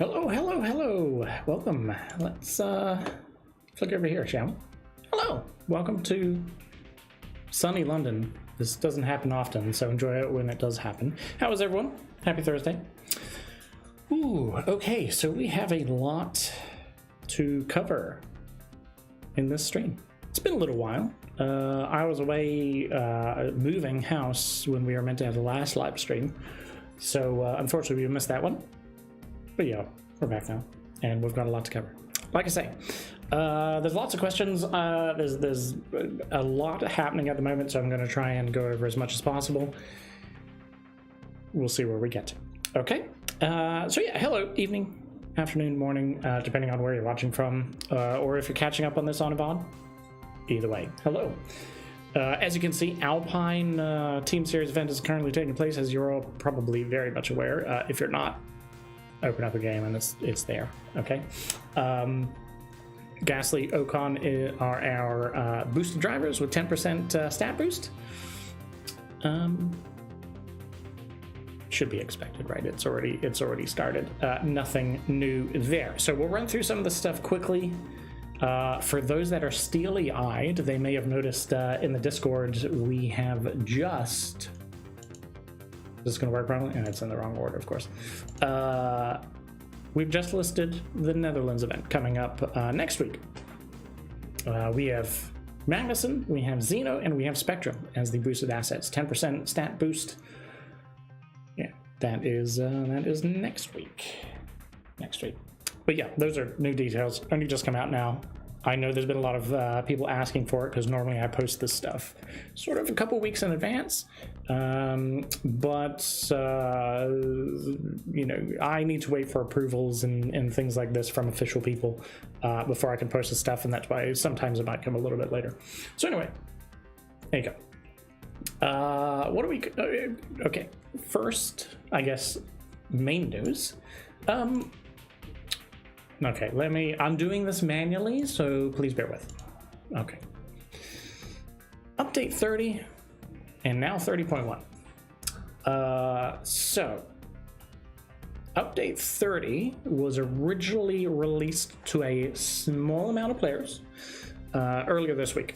Hello, hello, hello. Welcome. Let's look over here, shall we? Hello. Welcome to sunny London. This doesn't happen often, so enjoy it when it does happen. How is everyone? Happy Thursday. Ooh, okay, so we have a lot to cover in this stream. It's been a little while. I was away moving house when we were meant to have the last live stream, so unfortunately we missed that one. But yeah, we're back now, and we've got a lot to cover. Like I say, there's lots of questions. There's a lot happening at the moment, so I'm going to try and go over as much as possible. We'll see where we get to. Okay, so yeah, hello, evening, afternoon, morning, depending on where you're watching from, or if you're catching up on this on a VOD. Either way, hello. As you can see, Alpine Team Series event is currently taking place, as you're all probably very much aware. If you're not, open up a game and it's there. Okay. Ghastly, Ocon are our boosted drivers with 10% stat boost. Should be expected, right? It's already started. Nothing new there. So we'll run through some of the stuff quickly. For those that are steely-eyed, they may have noticed in the Discord we have just... This is going to work wrong, and it's in the wrong order, of course. We've just listed the Netherlands event coming up next week. We have Magnussen, we have Xeno, and we have Spectrum as the boosted assets. 10% stat boost. Yeah, that is next week. Next week. But yeah, those are new details. Only just come out now. I know there's been a lot of people asking for it because normally I post this stuff sort of a couple weeks in advance. But you know, I need to wait for approvals and things like this from official people before I can post the stuff, and that's why sometimes it might come a little bit later. So anyway, there you go. What do we... okay, first, I guess, main news. Okay, I'm doing this manually, so please bear with. Okay. Update 30, and now 30.1. So, Update 30 was originally released to a small amount of players earlier this week.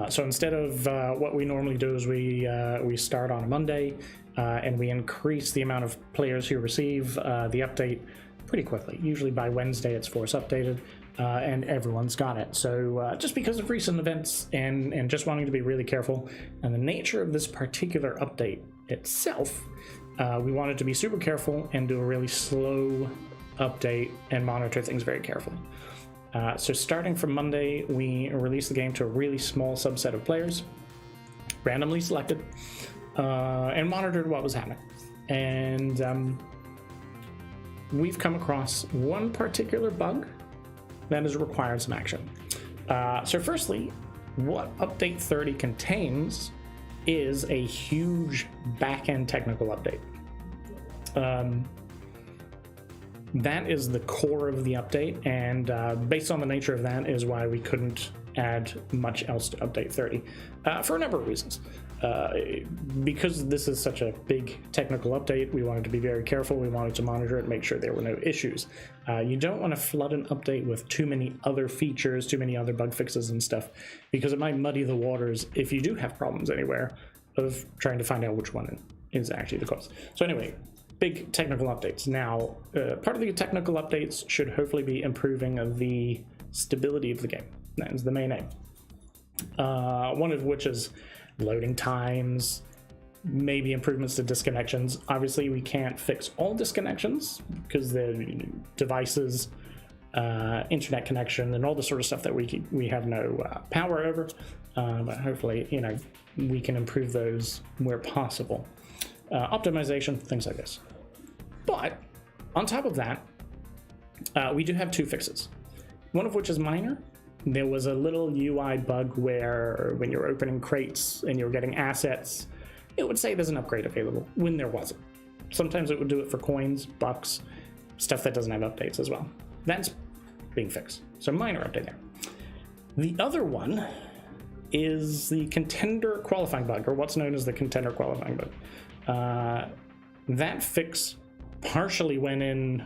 So instead of what we normally do is we start on a Monday, and we increase the amount of players who receive the update pretty quickly. Usually by Wednesday it's force updated, and everyone's got it. So just because of recent events and just wanting to be really careful and the nature of this particular update itself, we wanted to be super careful and do a really slow update and monitor things very carefully. So starting from Monday, we released the game to a really small subset of players, randomly selected, and monitored what was happening. And we've come across one particular bug that has required some action. So firstly, what Update 30 contains is a huge back-end technical update. That is the core of the update, and based on the nature of that is why we couldn't add much else to Update 30 for a number of reasons. Because this is such a big technical update, we wanted to be very careful. We wanted to monitor it, make sure there were no issues. You don't want to flood an update with too many other features, too many other bug fixes and stuff, because it might muddy the waters if you do have problems anywhere of trying to find out which one is actually the cause. So anyway, big technical updates. Now, part of the technical updates should hopefully be improving the stability of the game. That is the main aim. One of which is loading times, maybe improvements to disconnections. Obviously, we can't fix all disconnections because the devices, internet connection, and all the sort of stuff that we have no power over. But hopefully, you know, we can improve those where possible. Optimization, things like this. But on top of that, we do have two fixes. One of which is minor. There was a little UI bug where when you're opening crates and you're getting assets, it would say there's an upgrade available when there wasn't. Sometimes it would do it for coins, bucks, stuff that doesn't have updates as well. That's being fixed. So minor update there. The other one is the contender qualifying bug, or what's known as the contender qualifying bug. That fix partially went in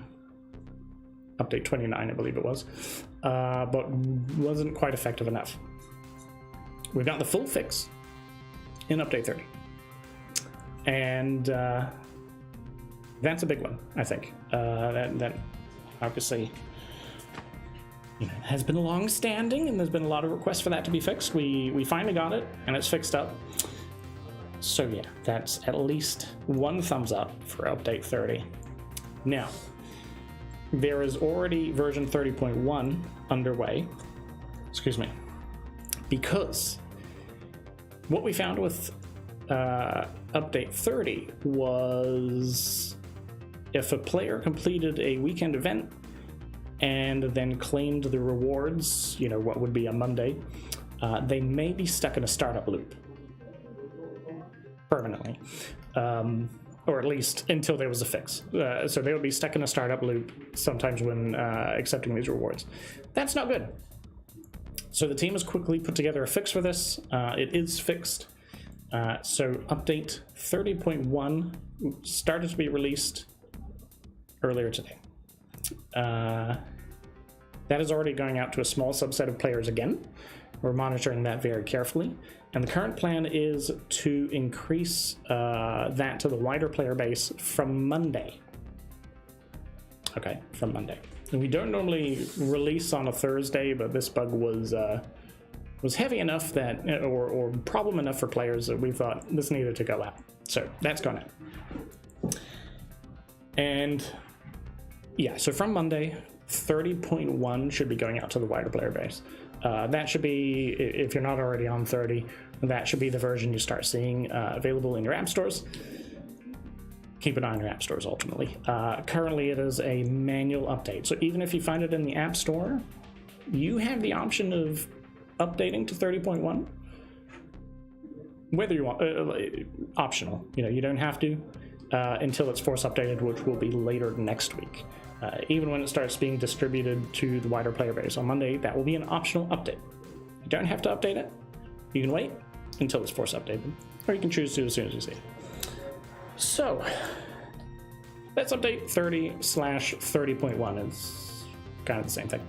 update 29, I believe it was, but wasn't quite effective enough. We've got the full fix in update 30, and that's a big one, I think. That obviously, you know, has been long-standing, and there's been a lot of requests for that to be fixed. We finally got it, and it's fixed up. So yeah, that's at least one thumbs up for update 30. Now, there is already version 30.1 underway. Excuse me. Because what we found with update 30 was if a player completed a weekend event and then claimed the rewards, you know, what would be a Monday, they may be stuck in a startup loop permanently, or at least until there was a fix. So they would be stuck in a startup loop sometimes when accepting these rewards. That's not good. So the team has quickly put together a fix for this. It is fixed. So update 30.1 started to be released earlier today. That is already going out to a small subset of players again. We're monitoring that very carefully. And the current plan is to increase that to the wider player base from Monday. Okay, from Monday. And we don't normally release on a Thursday, but this bug was heavy enough that, or problem enough for players that we thought this needed to go out. So that's gone out. And yeah, so from Monday, 30.1 should be going out to the wider player base. That should be, if you're not already on 30, that should be the version you start seeing available in your app stores. Keep an eye on your app stores ultimately. Currently it is a manual update, so even if you find it in the app store, you have the option of updating to 30.1. Whether you want, optional, you know, you don't have to until it's force updated, which will be later next week. Even when it starts being distributed to the wider player base on Monday, that will be an optional update. You don't have to update it. You can wait until it's force updated, or you can choose to as soon as you see it. So that's update 30/30.1. It's kind of the same thing.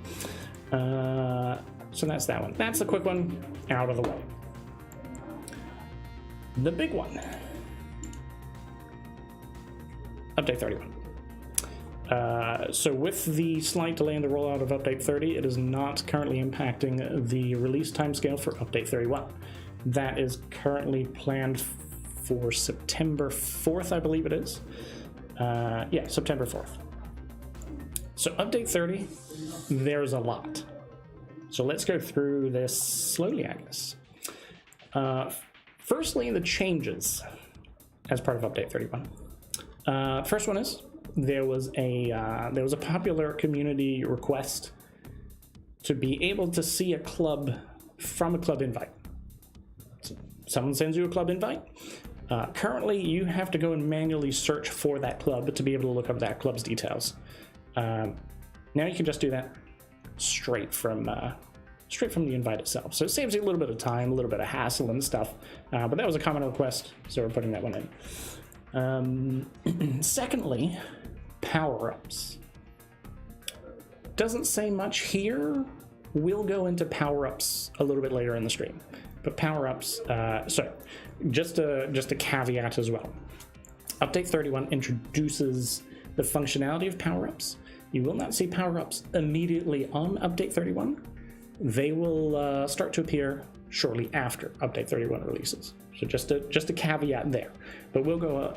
So that's that one. That's the quick one out of the way. The big one, update 31. So with the slight delay in the rollout of update 30, it is not currently impacting the release timescale for update 31. That is currently planned for September 4th, I believe it is. Yeah, September 4th. So update 30, there's a lot. So let's go through this slowly, I guess. Firstly, the changes as part of update 31. First one is there was a popular community request to be able to see a club from a club invite. So someone sends you a club invite. Currently, you have to go and manually search for that club to be able to look up that club's details. Now you can just do that straight from the invite itself. So it saves you a little bit of time, a little bit of hassle and stuff. But that was a common request, so we're putting that one in. Secondly, power-ups. Doesn't say much here. We'll go into power-ups a little bit later in the stream. But power-ups, so just a caveat as well. Update 31 introduces the functionality of power-ups. You will not see power-ups immediately on update 31. They will start to appear shortly after update 31 releases. So just a caveat there. But we'll go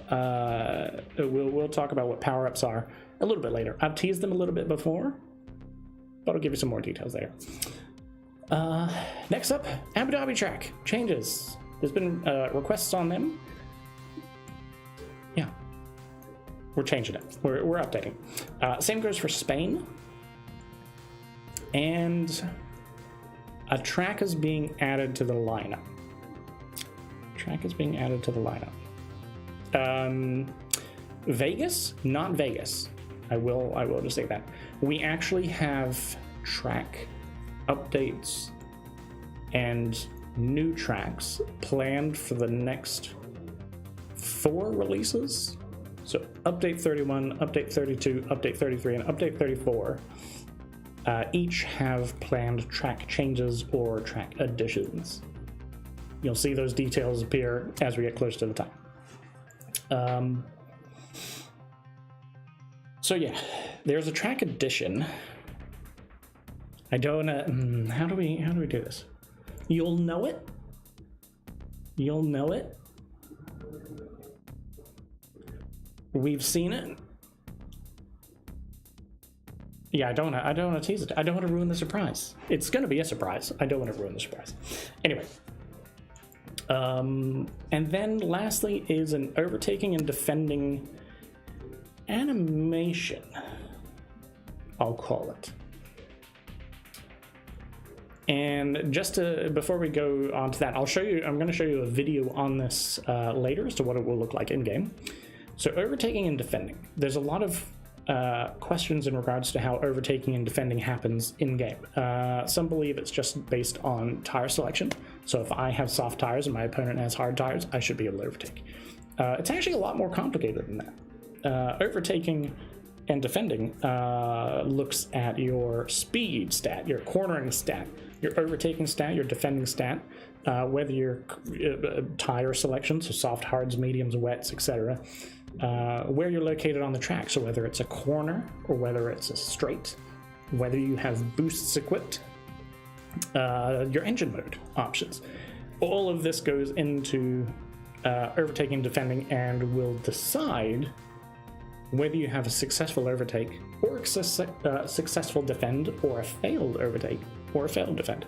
we'll talk about what power-ups are a little bit later. I've teased them a little bit before, but I'll give you some more details there. Next up, Abu Dhabi track changes. There's been requests on them. Yeah, we're changing it. We're updating. Same goes for Spain. And a track is being added to the lineup. Vegas, not Vegas. I will just say that. We actually have track updates and new tracks planned for the next 4 releases. So update 31, update 32, update 33, and update 34 each have planned track changes or track additions. You'll see those details appear as we get close to the time. So yeah, there's a track addition. I don't know, how do we do this? You'll know it. You'll know it. We've seen it. Yeah, I don't want to tease it. I don't want to ruin the surprise. It's going to be a surprise. I don't want to ruin the surprise. Anyway. And then lastly is an overtaking and defending animation, I'll call it. And just before we go on to that, I'm going to show you a video on this later as to what it will look like in game. So overtaking and defending. There's a lot of questions in regards to how overtaking and defending happens in game. Some believe it's just based on tire selection. So if I have soft tires and my opponent has hard tires, I should be able to overtake. It's actually a lot more complicated than that. Overtaking and defending looks at your speed stat, your cornering stat, your overtaking stat, your defending stat, whether your tire selection, so soft, hards, mediums, wets, etc., where you're located on the track, so whether it's a corner or whether it's a straight, whether you have boosts equipped, your engine mode options. All of this goes into overtaking, defending, and will decide whether you have a successful overtake or a successful defend, or a failed overtake or a failed defend,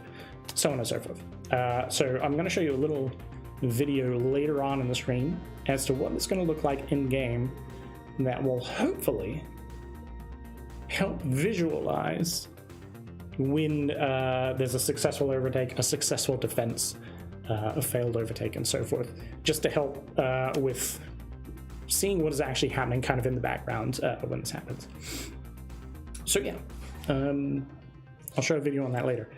so on and so forth. So I'm going to show you a little video later on in the stream as to what it's going to look like in game that will hopefully help visualize when there's a successful overtake, a successful defense, a failed overtake, and so forth, just to help with seeing what is actually happening kind of in the background when this happens. So yeah, I'll show a video on that later.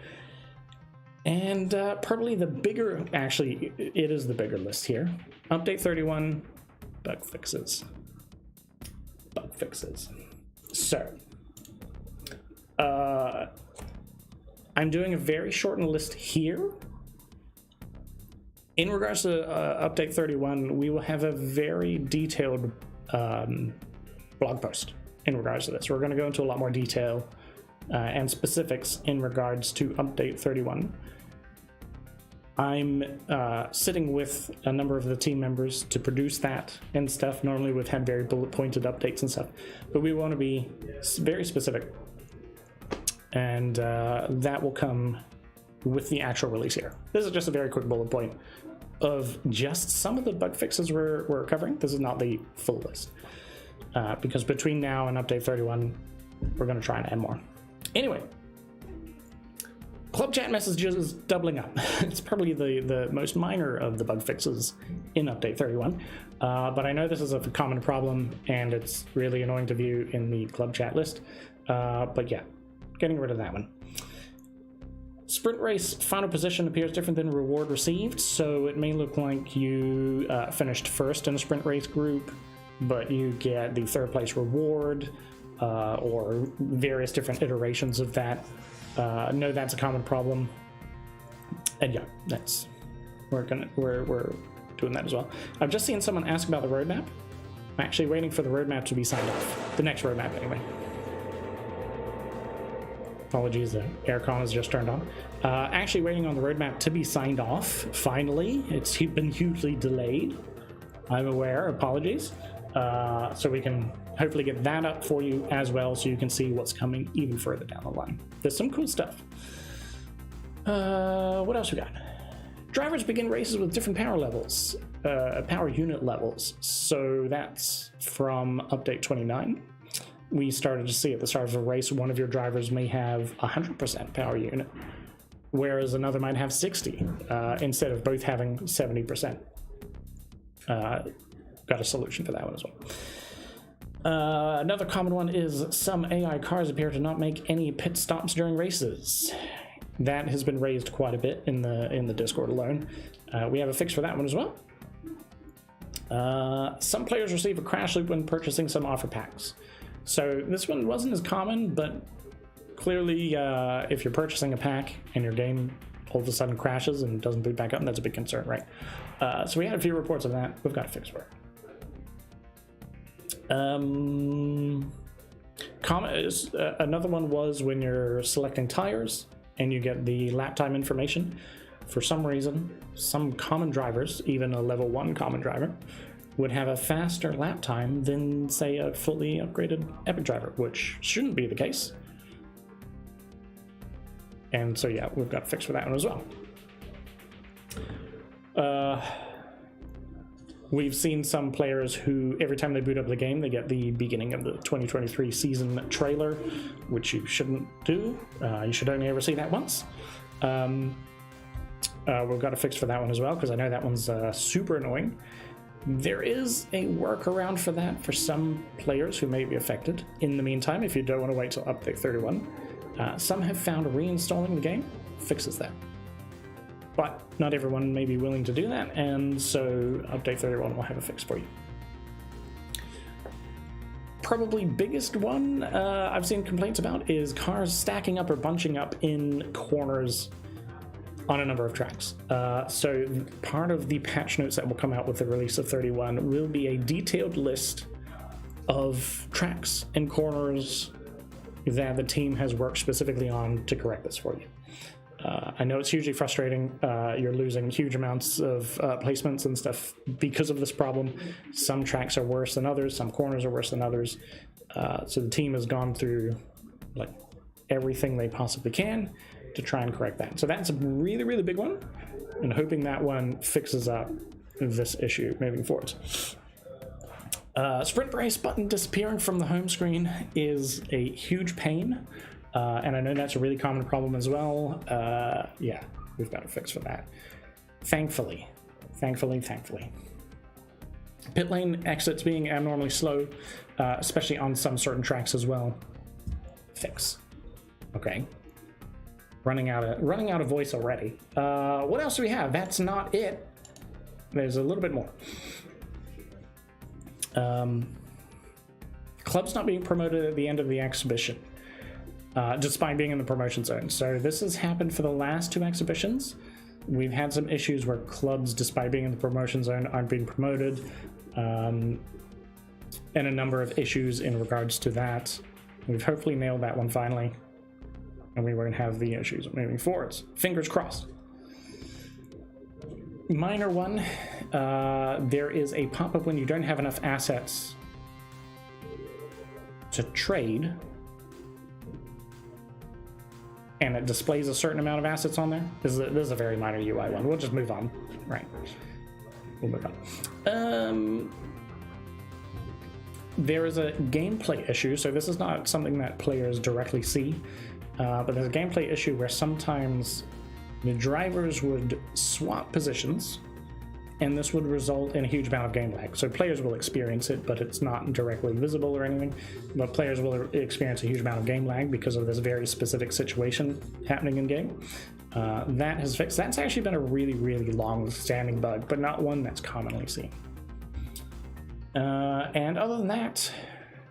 And probably the bigger, actually, it is the bigger list here. Update 31, bug fixes. Bug fixes. So, I'm doing a very shortened list here. In regards to Update 31, we will have a very detailed blog post in regards to this. We're going to go into a lot more detail and specifics in regards to Update 31. I'm sitting with a number of the team members to produce that and stuff. Normally we've had very bullet pointed updates and stuff, but we want to be very specific, and that will come with the actual release here. This is just a very quick bullet point of just some of the bug fixes we're covering. This is not the full list, because between now and Update 31, we're going to try and add more. Anyway, club chat messages is doubling up. It's probably the most minor of the bug fixes in Update 31, but I know this is a common problem and it's really annoying to view in the club chat list, but yeah, getting rid of that one. Sprint race final position appears different than reward received, so it may look like you finished first in a sprint race group, but you get the third place reward, or various different iterations of that. No, that's a common problem, and yeah, we're doing that as well. I've just seen someone ask about the roadmap. I'm actually waiting for the roadmap to be signed off. The next roadmap, anyway. Apologies, the aircon is just turned on. Actually waiting on the roadmap to be signed off, finally. It's been hugely delayed, I'm aware, apologies. So we can hopefully get that up for you as well, so you can see what's coming even further down the line. There's some cool stuff. What else we got? Drivers begin races with different power levels, power unit levels. So that's from Update 29. We started to see at the start of a race, one of your drivers may have 100% power unit, whereas another might have 60, instead of both having 70%. Got a solution for that one as well. Another common one is some AI cars appear to not make any pit stops during races. That has been raised quite a bit in the Discord alone. We have a fix for that one as well. Some players receive a crash loop when purchasing some offer packs. So this one wasn't as common, but clearly, if you're purchasing a pack and your game all of a sudden crashes and doesn't boot back up, that's a big concern, right? So we had a few reports of that. We've got a fix for it. Another one was when you're selecting tires and you get the lap time information. For some reason, some common drivers, even a level 1 common driver, would have a faster lap time than, say, a fully upgraded Epic driver, which shouldn't be the case. And so, yeah, we've got a fix for that one as well. We've seen some players who, every time they boot up the game, they get the beginning of the 2023 season trailer, which you shouldn't do. You should only ever see that once. We've got a fix for that one as well, because I know that one's super annoying. There is a workaround for that for some players who may be affected. In the meantime, if you don't want to wait till update 31, some have found reinstalling the game fixes that. But not everyone may be willing to do that, and so update 31 will have a fix for you. Probably biggest one I've seen complaints about is cars stacking up or bunching up in corners on a number of tracks. So part of the patch notes that will come out with the release of 31 will be a detailed list of tracks and corners that the team has worked specifically on to correct this for you. I know it's hugely frustrating. You're losing huge amounts of placements and stuff because of this problem. Some tracks are worse than others, some corners are worse than others. So the team has gone through like everything they possibly can to try and correct that. So that's a really, really big one, and hoping that one fixes up this issue moving forward. Sprint brace button disappearing from the home screen is a huge pain, and I know that's a really common problem as well. Yeah, we've got a fix for that. Thankfully. Pit lane exits being abnormally slow, especially on some certain tracks as well. Fix. Okay. Running out of voice already. What else do we have? That's not it. There's a little bit more. Clubs not being promoted at the end of the exhibition, despite being in the promotion zone. So this has happened for the last 2 exhibitions. We've had some issues where clubs, despite being in the promotion zone, aren't being promoted, and a number of issues in regards to that. We've hopefully nailed that one finally, and we won't have the issues moving forwards. Fingers crossed. Minor one, there is a pop-up when you don't have enough assets to trade, and it displays a certain amount of assets on there. This is a very minor UI one. We'll just move on. Right. We'll move on. There is a gameplay issue, so this is not something that players directly see, but there's a gameplay issue where sometimes the drivers would swap positions, and this would result in a huge amount of game lag. So players will experience it, but it's not directly visible or anything, but players will experience a huge amount of game lag because of this very specific situation happening in game. That has fixed. That's actually been a really, really long-standing bug, but not one that's commonly seen. And other than that,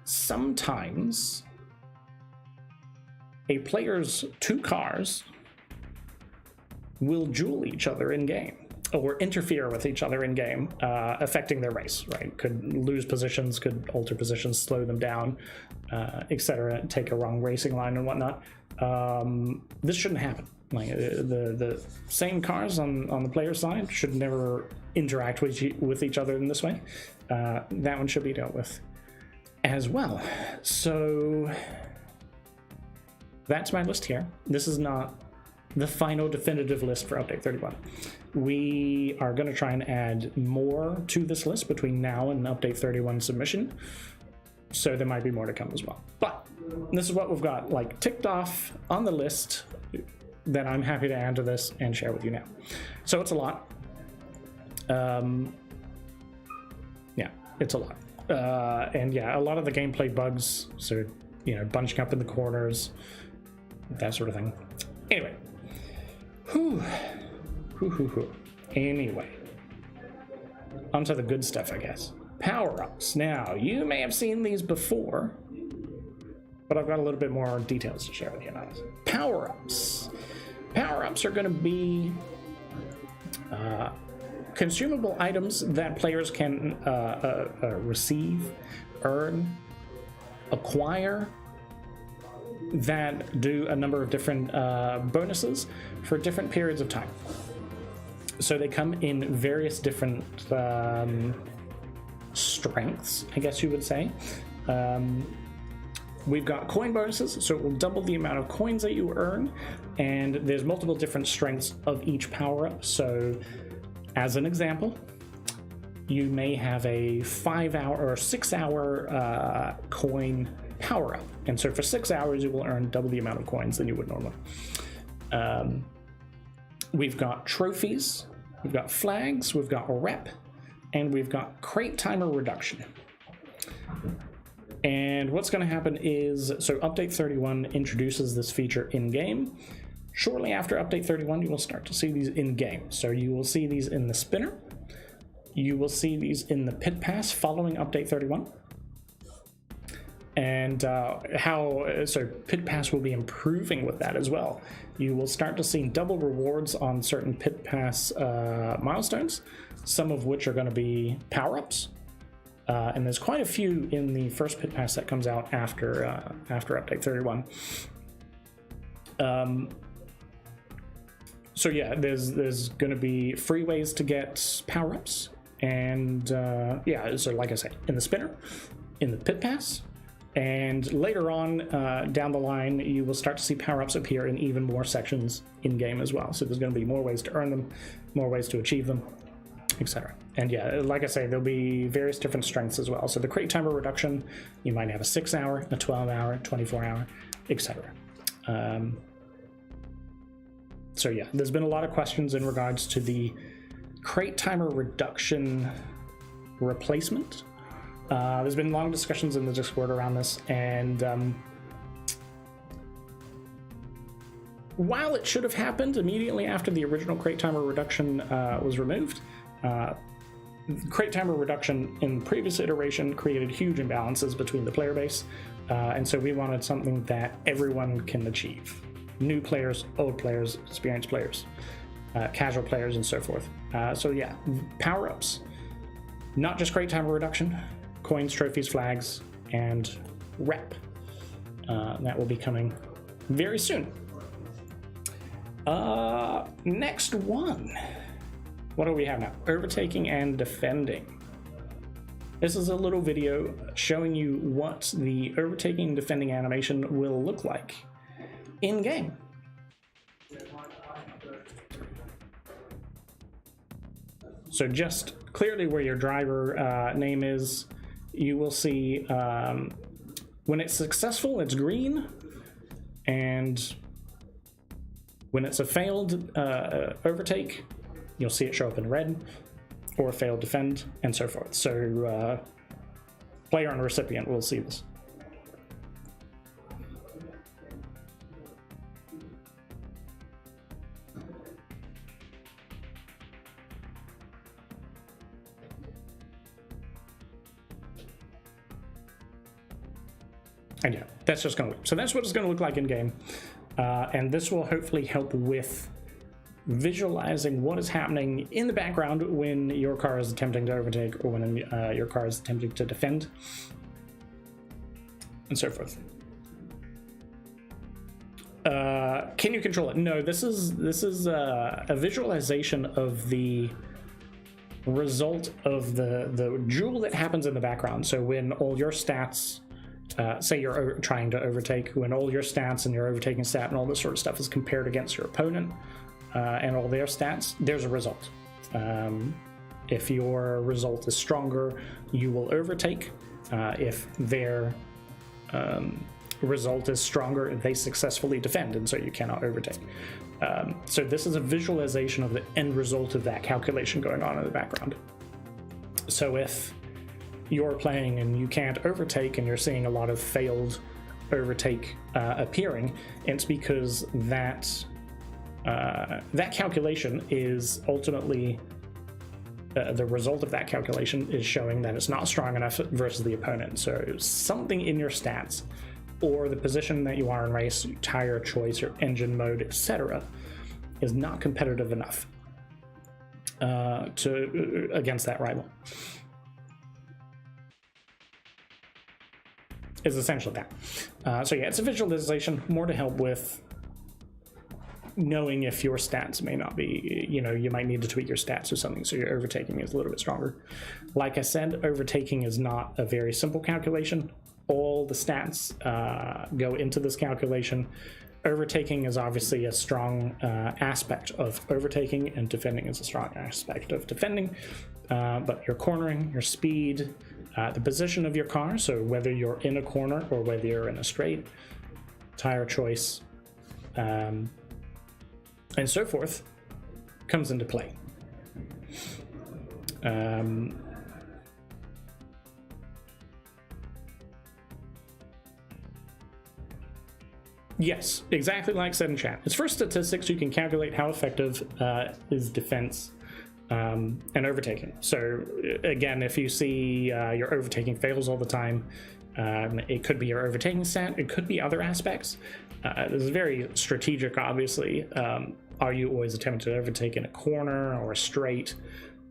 sometimes a player's 2 cars will duel each other in game or interfere with each other in game, affecting their race, right? Could lose positions, could alter positions, slow them down, etc., take a wrong racing line and whatnot. This shouldn't happen. Like the same cars on the player side should never interact with each other in this way. That one should be dealt with as well. So that's my list here. This is not the final definitive list for update 31. We are going to try and add more to this list between now and update 31 submission, so there might be more to come as well. But this is what we've got like ticked off on the list that I'm happy to add to this and share with you now. So it's a lot. Yeah, it's a lot. And yeah, a lot of the gameplay bugs, so, you know, bunching up in the corners, that sort of thing. Anyway. Anyway. Onto the good stuff, I guess. Power-ups. Now, you may have seen these before, but I've got a little bit more details to share with you now. Power-ups. Power-ups are going to be consumable items that players can receive, earn, acquire, that do a number of different bonuses for different periods of time. So they come in various different strengths, I guess you would say. We've got coin bonuses, so it will double the amount of coins that you earn, and there's multiple different strengths of each power-up. So as an example, you may have a 5-hour or 6-hour coin power-up, and so for 6 hours you will earn double the amount of coins than you would normally. We've got trophies, we've got flags, we've got rep, and we've got crate timer reduction. And what's going to happen is, so Update 31 introduces this feature in-game. Shortly after Update 31, you will start to see these in-game. So you will see these in the spinner. You will see these in the pit pass following Update 31. And so Pit Pass will be improving with that as well. You will start to see double rewards on certain Pit Pass milestones, some of which are going to be power-ups. And there's quite a few in the first Pit Pass that comes out after Update 31. So yeah, there's going to be free ways to get power-ups. And yeah, so like I said, in the spinner, in the Pit Pass, and later on down the line, you will start to see power-ups appear in even more sections in-game as well. So there's going to be more ways to earn them, more ways to achieve them, etc. And yeah, like I say, there'll be various different strengths as well. So the crate timer reduction, you might have a 6-hour, a 12-hour, 24-hour, etc. So yeah, there's been a lot of questions in regards to the crate timer reduction replacement. There's been long discussions in the Discord around this, and while it should have happened immediately after the original crate timer reduction was removed, crate timer reduction in the previous iteration created huge imbalances between the player base, and so we wanted something that everyone can achieve. New players, old players, experienced players, casual players, and so forth. So yeah, power-ups, not just crate timer reduction, coins, trophies, flags, and rep. That will be coming very soon. Next one. What do we have now? Overtaking and defending. This is a little video showing you what the overtaking and defending animation will look like in-game. So just clearly where your driver name is, you will see when it's successful, it's green, and when it's a failed overtake, you'll see it show up in red, or failed defend, and so forth. So player and recipient will see this. And yeah, that's just going to look. So that's what it's going to look like in game. And this will hopefully help with visualizing what is happening in the background when your car is attempting to overtake, or when your car is attempting to defend, and so forth. Can you control it? No, this is a visualization of the result of the jewel that happens in the background. So when all your stats, say you're trying to overtake, when all your stats and your overtaking stat and all this sort of stuff is compared against your opponent and all their stats, there's a result. If your result is stronger, you will overtake. If their result is stronger, they successfully defend, and so you cannot overtake. So this is a visualization of the end result of that calculation going on in the background. So if you're playing and you can't overtake and you're seeing a lot of failed overtake appearing, it's because that calculation is ultimately the result of that calculation is showing that it's not strong enough versus the opponent. So something in your stats or the position that you are in race, tire choice, your engine mode, etc., is not competitive enough against that rival. Is essentially that. So yeah, it's a visualization more to help with knowing if your stats may not be, you might need to tweak your stats or something so your overtaking is a little bit stronger. Like I said, overtaking is not a very simple calculation. All the stats go into this calculation. Overtaking is obviously a strong aspect of overtaking, and defending is a strong aspect of defending. But your cornering, your speed, the position of your car, so whether you're in a corner or whether you're in a straight, tire choice, and so forth, comes into play. Yes, exactly like said in chat. It's for statistics. You can calculate how effective is defense and overtaking. So again, if you see your overtaking fails all the time, it could be your overtaking stat, it could be other aspects. This is very strategic, obviously. Are you always attempting to overtake in a corner or a straight?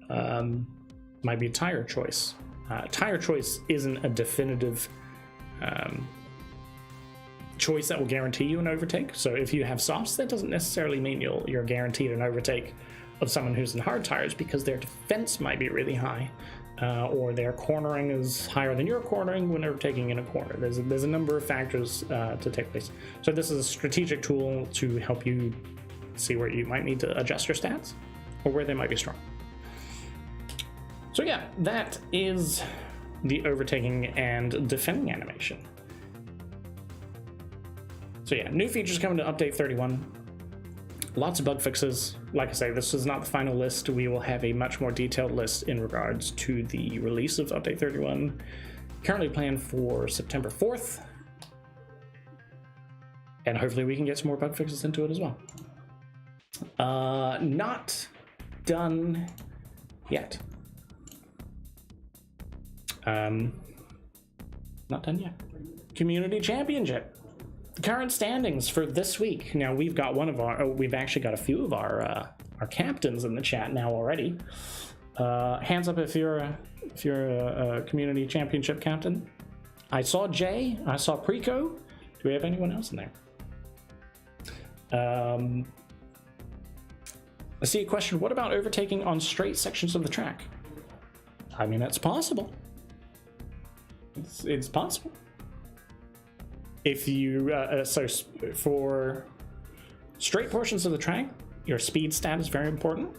Might be a tire choice. Tire choice isn't a definitive choice that will guarantee you an overtake. So if you have softs, that doesn't necessarily mean you're guaranteed an overtake of someone who's in hard tires, because their defense might be really high, or their cornering is higher than your cornering when overtaking in a corner. There's a number of factors to take place. So this is a strategic tool to help you see where you might need to adjust your stats or where they might be strong. So yeah, that is the overtaking and defending animation. So yeah, new features coming to update 31. Lots of bug fixes. Like I say, this is not the final list. We will have a much more detailed list in regards to the release of update 31. Currently planned for September 4th. And hopefully we can get some more bug fixes into it as well. Not done yet. Not done yet. Community Championship. Current standings for this week. Now we've got we've actually got a few of our captains in the chat now already. Hands up if you're a community championship captain. I saw Jay. I saw Preco. Do we have anyone else in there? I see a question. What about overtaking on straight sections of the track? I mean, that's possible. It's possible. If you so for straight portions of the track, your speed stat is very important.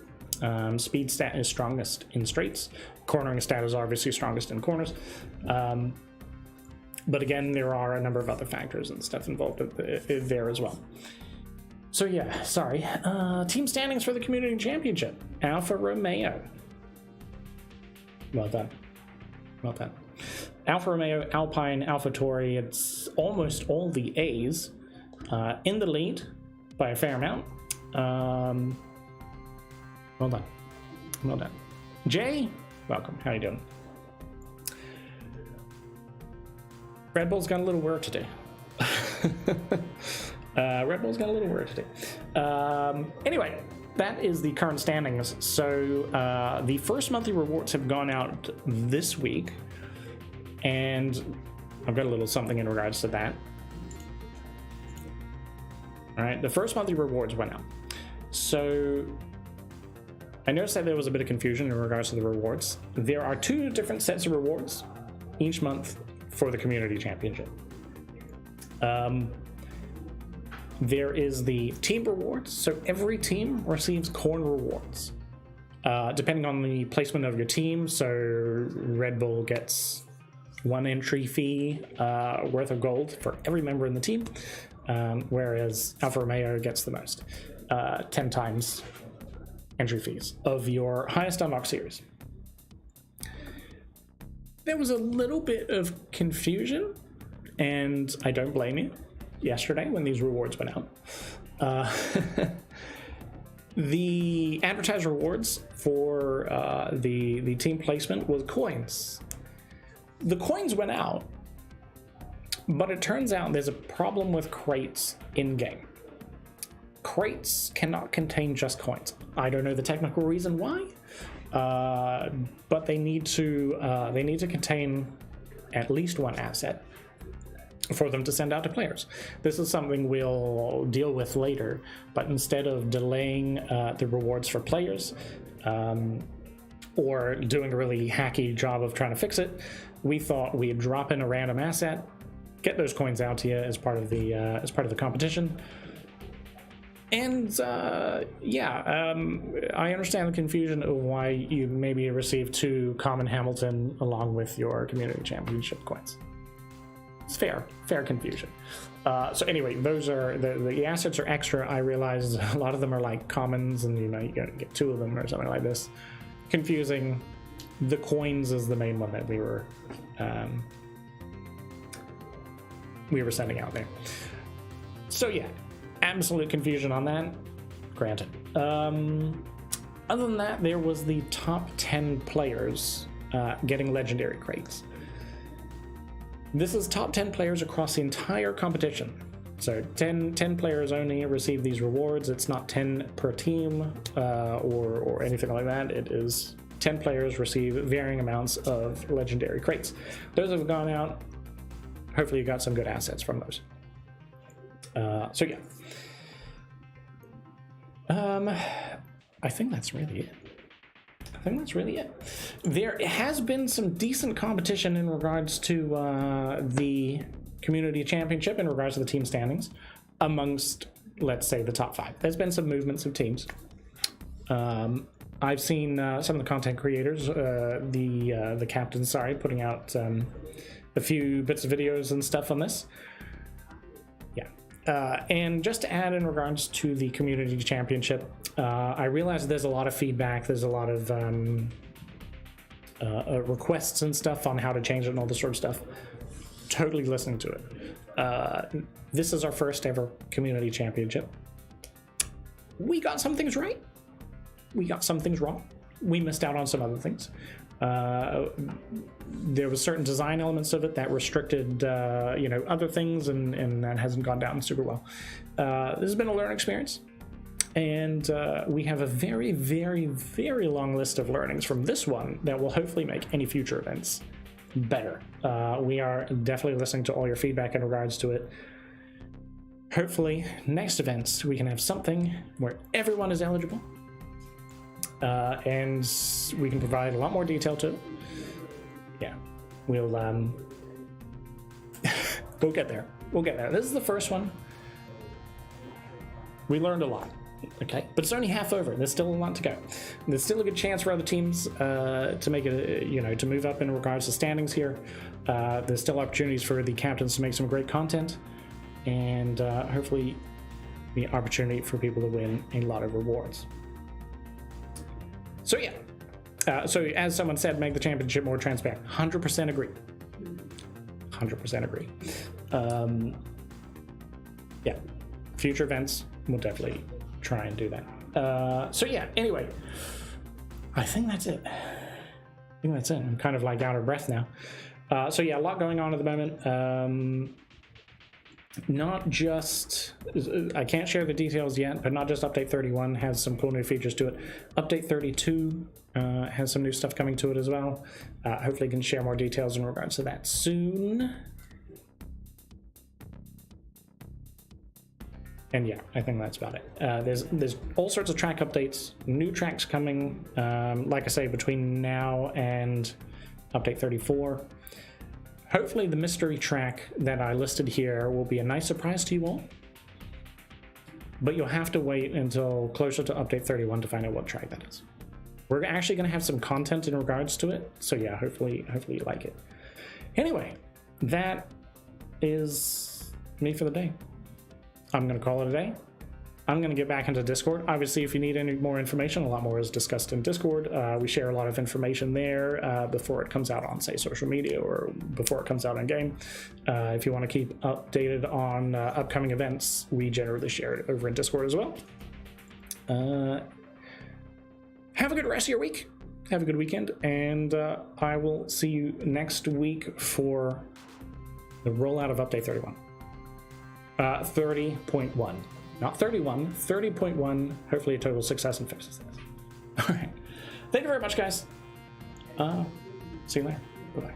Speed stat is strongest in straights. Cornering stat is obviously strongest in corners. But again, there are a number of other factors and stuff involved there as well. So yeah, sorry. Team standings for the Community Championship. Alfa Romeo. Well done. Well done. Alfa Romeo, Alpine, AlphaTauri, it's almost all the A's in the lead by a fair amount. Well done. Well done. Jay, welcome. How you doing? Red Bull's got a little work to do. Red Bull's got a little work to do. Anyway, that is the current standings. So the first monthly rewards have gone out this week. And I've got a little something in regards to that. All right, the first monthly rewards went out. So I noticed that there was a bit of confusion in regards to the rewards. There are 2 different sets of rewards each month for the Community Championship. There is the team rewards. So every team receives corn rewards, depending on the placement of your team. So Red Bull gets 1 entry fee worth of gold for every member in the team, whereas Alfa Romeo gets the most, 10 times entry fees of your highest unlock series. There was a little bit of confusion, and I don't blame you, yesterday when these rewards went out. The advertised rewards for the team placement was coins. The coins went out, But it turns out there's a problem with crates in-game. Crates cannot contain just coins. I don't know the technical reason why, but they need to contain at least one asset for them to send out to players. This is something we'll deal with later, but instead of delaying the rewards for players or doing a really hacky job of trying to fix it, we thought we'd drop in a random asset, get those coins out to you as part of the competition. And I understand the confusion of why you maybe received 2 common Hamilton along with your community championship coins. It's fair confusion. So anyway, those are the assets are extra. I realized a lot of them are like commons, and you gotta get 2 of them or something like this. Confusing. The coins is the main one that we were sending out there. So yeah, absolute confusion on that. Granted. Other than that, there was the top 10 players getting legendary crates. This is top 10 players across the entire competition. So 10 players only receive these rewards. It's not 10 per team or anything like that. It is 10 players receive varying amounts of legendary crates. Those have gone out. Hopefully you got some good assets from those. So yeah. I think that's really it. There has been some decent competition in regards to the community championship, in regards to the team standings, amongst, let's say, the top 5. There's been some movements of teams. I've seen some of the content creators, the captains, putting out a few bits of videos and stuff on this. And just to add in regards to the community championship, I realize there's a lot of feedback, there's a lot of requests and stuff on how to change it and all this sort of stuff. Totally listening to it. This is our first ever community championship. We got some things right. We got some things wrong. We missed out on some other things. There was certain design elements of it that restricted other things, and that hasn't gone down super well. This has been a learning experience, and we have a very, very, very long list of learnings from this one that will hopefully make any future events better. We are definitely listening to all your feedback in regards to it. Hopefully next events we can have something where everyone is eligible, and we can provide a lot more detail to it. Yeah, we'll we'll get there. This is the first one. We learned a lot, okay? But it's only half over. There's still a lot to go. There's still a good chance for other teams to make it, to move up in regards to standings here. There's still opportunities for the captains to make some great content, and hopefully the opportunity for people to win a lot of rewards. So yeah, so as someone said, make the championship more transparent. 100% agree. 100% agree. Yeah, future events, we'll definitely try and do that. So yeah, anyway, I think that's it. I'm kind of like out of breath now. So yeah, a lot going on at the moment. Not just, I can't share the details yet, but not just Update 31 has some cool new features to it. Update 32 has some new stuff coming to it as well. Hopefully can share more details in regards to that soon. And yeah, I think that's about it. There's all sorts of track updates, new tracks coming, like I say, between now and Update 34. Hopefully the mystery track that I listed here will be a nice surprise to you all. But you'll have to wait until closer to Update 31 to find out what track that is. We're actually going to have some content in regards to it. So yeah, hopefully you like it. Anyway, that is me for the day. I'm going to call it a day. I'm going to get back into Discord. Obviously, if you need any more information, a lot more is discussed in Discord. We share a lot of information there before it comes out on, say, social media or before it comes out in game. If you want to keep updated on upcoming events, we generally share it over in Discord as well. Have a good rest of your week. Have a good weekend, and I will see you next week for The rollout of update 31. 30.1. Not 31, 30.1. Hopefully a total success and fixes this. All right. Thank you very much, guys. See you later. Bye-bye.